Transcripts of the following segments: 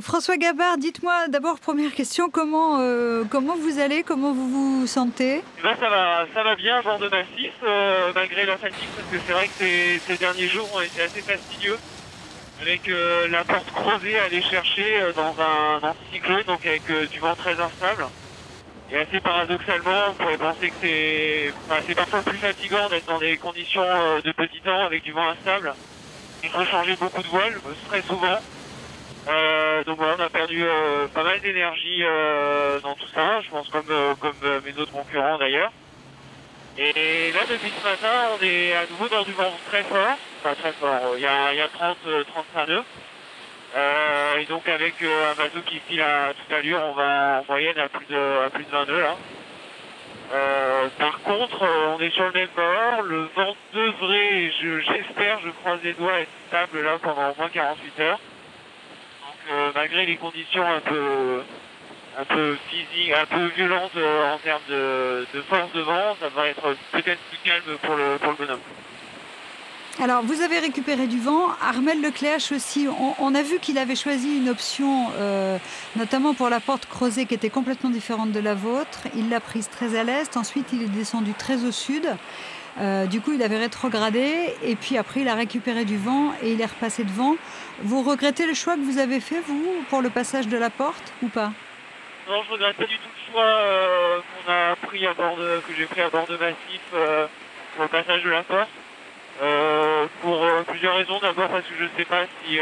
François Gabard, dites-moi d'abord, première question, comment vous allez, comment vous vous sentez? Ben ça va bien à bord de Massif, malgré la fatigue, parce que c'est vrai que ces derniers jours ont été assez fastidieux, avec la porte creusée à aller chercher dans un anticyclone, donc avec du vent très instable. Et assez paradoxalement, on pourrait penser que c'est parfois plus fatigant d'être dans des conditions de petit temps avec du vent instable. Il faut changer beaucoup de voiles, très souvent. Donc voilà, on a perdu pas mal d'énergie dans tout ça, je pense comme mes autres concurrents d'ailleurs. Et là, depuis ce matin, on est à nouveau dans du vent très fort, enfin très fort, il y a 35 nœuds. Et donc avec un bateau qui file à toute allure, on va en moyenne à plus de 20 nœuds là. Par contre, on est sur le même bord, le vent devrait, j'espère, je croise les doigts, être stable là pendant au moins 48 heures. Donc malgré les conditions un peu physiques, un peu violentes en termes de force de vent, ça va être peut-être plus calme pour le bonhomme. Alors, vous avez récupéré du vent. Armel Lecléache aussi, on a vu qu'il avait choisi une option, notamment pour la porte creusée, qui était complètement différente de la vôtre. Il l'a prise très à l'est, ensuite il est descendu très au sud. Du coup, il avait rétrogradé, et puis après, il a récupéré du vent et il est repassé devant. Vous regrettez le choix que vous avez fait, vous, pour le passage de la porte, ou pas? Non, je regrette pas du tout le choix que j'ai pris à bord de Massif pour le passage de la porte. Pour plusieurs raisons. D'abord parce que je ne sais pas si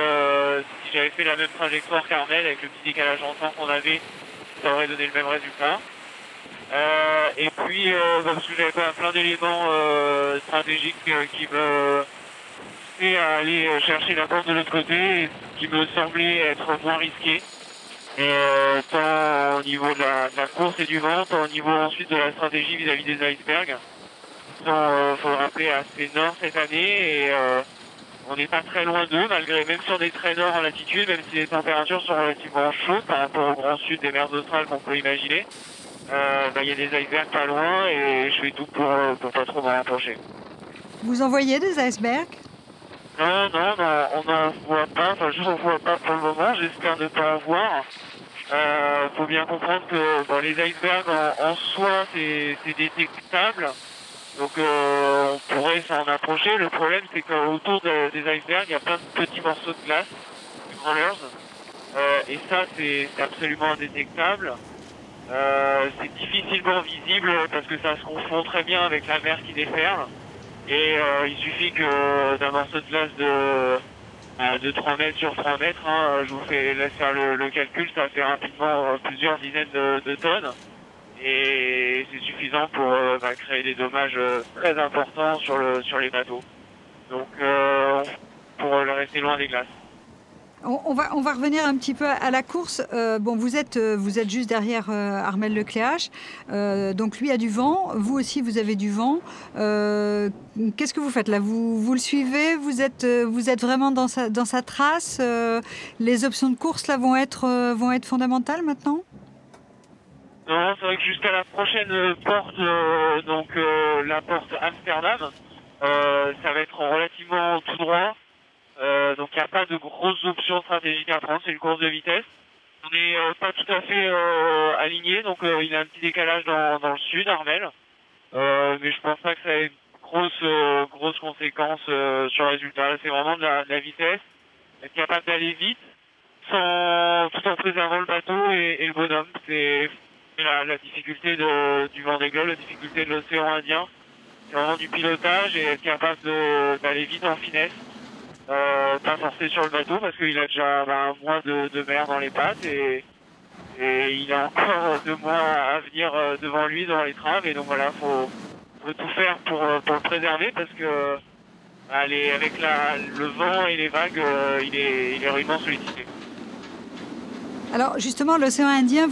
j'avais fait la même trajectoire qu'Armel avec le petit décalage en temps qu'on avait, ça aurait donné le même résultat. Et puis parce que j'avais quand même plein d'éléments stratégiques qui me poussaient à aller chercher la porte de l'autre côté, et qui me semblait être moins risqué. Et tant au niveau de la course et du vent, tant au niveau ensuite de la stratégie vis-à-vis des icebergs. Faut le rappeler, assez nord cette année, et on n'est pas très loin d'eux, malgré, même si on est très nord en latitude, même si les températures sont relativement chaudes par rapport au grand sud des mers australes qu'on peut imaginer. Il y a des icebergs pas loin, et je fais tout pour pas trop m'en rapprocher. Vous en voyez des icebergs? Non, on n'en voit pas, enfin je n'en vois pas pour le moment, j'espère ne pas en voir. Faut bien comprendre que bon, les icebergs en soi c'est détectable, donc on pourrait s'en approcher. Le problème c'est qu'autour des icebergs il y a plein de petits morceaux de glace, des growlers, et ça c'est absolument indétectable. C'est difficilement visible parce que ça se confond très bien avec la mer qui déferle. Et il suffit que d'un morceau de glace de 3 mètres sur 3 mètres, hein, je vous laisse faire le calcul, ça fait rapidement plusieurs dizaines de tonnes. Et c'est suffisant pour créer des dommages très importants sur les bateaux. Donc pour le rester loin des glaces. On va revenir un petit peu à la course. Bon, vous êtes juste derrière Armel Lecléache. Donc lui a du vent. Vous aussi, vous avez du vent. Qu'est-ce que vous faites là? Vous le suivez? Vous êtes vraiment dans sa trace? Les options de course là vont être fondamentales maintenant? Non, c'est vrai que jusqu'à la prochaine porte, la porte Amsterdam, ça va être relativement tout droit. Donc il n'y a pas de grosses options stratégiques à prendre, c'est une course de vitesse. On n'est pas tout à fait aligné, donc il a un petit décalage dans le sud, Armel. Mais je pense pas que ça ait grosse conséquence sur le résultat. Là, c'est vraiment de la vitesse, être capable d'aller vite, tout en préservant le bateau et le bonhomme. C'est la difficulté du Vendée Globe, la difficulté de l'océan Indien. C'est vraiment du pilotage et être capable d'aller vite en finesse. Pas forcer sur le bateau parce qu'il a déjà un mois de mer dans les pattes, et il a encore 2 mois à venir devant lui dans les traves, et donc voilà, faut tout faire pour le préserver parce que avec le vent et les vagues, il est rudement sollicité. Alors justement, l'océan Indien,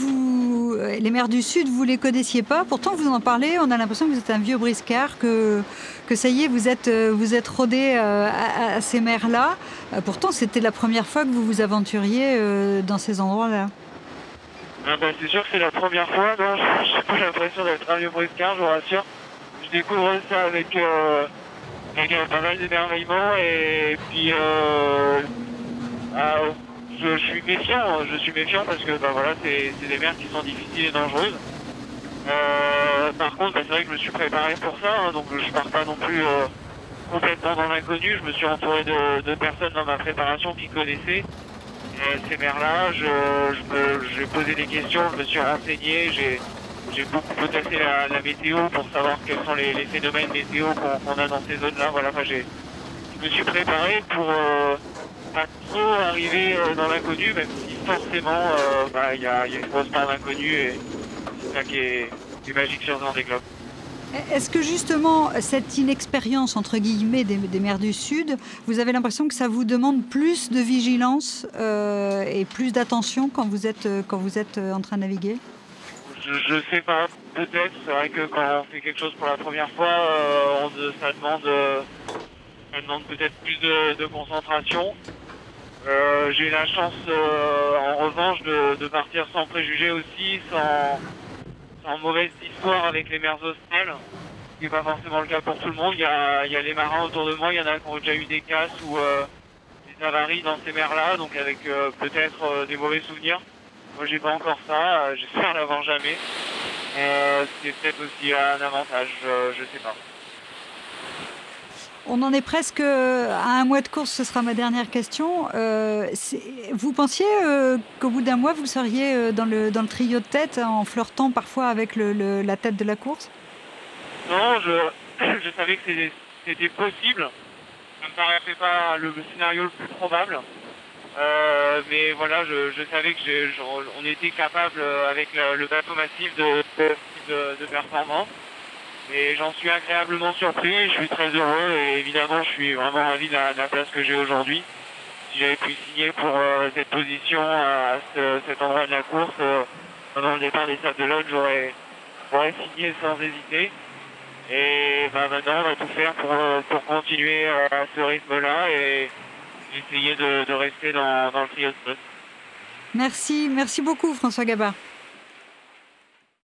les mers du Sud, vous les connaissiez pas. Pourtant, vous en parlez. On a l'impression que vous êtes un vieux briscard, que ça y est, vous êtes rodé à ces mers-là. Pourtant, c'était la première fois que vous vous aventuriez dans ces endroits-là. C'est sûr que c'est la première fois. Non, j'ai pas l'impression d'être un vieux briscard, je vous rassure. Je découvre ça avec pas mal d'émerveillement, et puis je suis méfiant parce que voilà, c'est des mers qui sont difficiles et dangereuses. Par contre, c'est vrai que je me suis préparé pour ça, hein, donc je pars pas non plus complètement dans l'inconnu. Je me suis entouré de personnes dans ma préparation qui connaissaient ces mers-là. J'ai posé des questions, je me suis renseigné, j'ai beaucoup potassé la météo pour savoir quels sont les phénomènes météo qu'on a dans ces zones-là. Voilà, je me suis préparé pour pas trop arriver dans l'inconnu, même si forcément il y a une grosse part d'inconnu et c'est ça qui est magique sur Vendée Globe. Est-ce que justement cette inexpérience entre guillemets des mers du Sud, vous avez l'impression que ça vous demande plus de vigilance et plus d'attention quand vous êtes en train de naviguer? Je sais pas, peut-être. C'est vrai que quand on fait quelque chose pour la première fois, ça demande peut-être plus de concentration. J'ai eu la chance, en revanche, de partir sans préjugés aussi, sans mauvaise histoire avec les mers australes, ce qui n'est pas forcément le cas pour tout le monde. Il y a les marins autour de moi, il y en a qui ont déjà eu des casses ou des avaries dans ces mers-là, donc avec peut-être des mauvais souvenirs. Moi, j'ai pas encore ça, j'espère l'avoir jamais. C'est peut-être aussi un avantage, je sais pas. On en est presque à un mois de course, ce sera ma dernière question. Vous pensiez qu'au bout d'un mois, vous seriez dans le trio de tête en flirtant parfois avec la tête de la course? Non, je savais que c'était possible. Ça me paraissait pas le scénario le plus probable. Mais voilà, je savais on était capable avec le bateau massif de performance. Et j'en suis agréablement surpris, je suis très heureux et évidemment je suis vraiment ravi de la place que j'ai aujourd'hui. Si j'avais pu signer pour cette position à cet endroit de la course, pendant le départ des Sables d'Olonne, j'aurais signé sans hésiter. Et maintenant on va tout faire pour continuer à ce rythme-là et essayer de rester dans le trio de poste. Merci beaucoup François Gabard.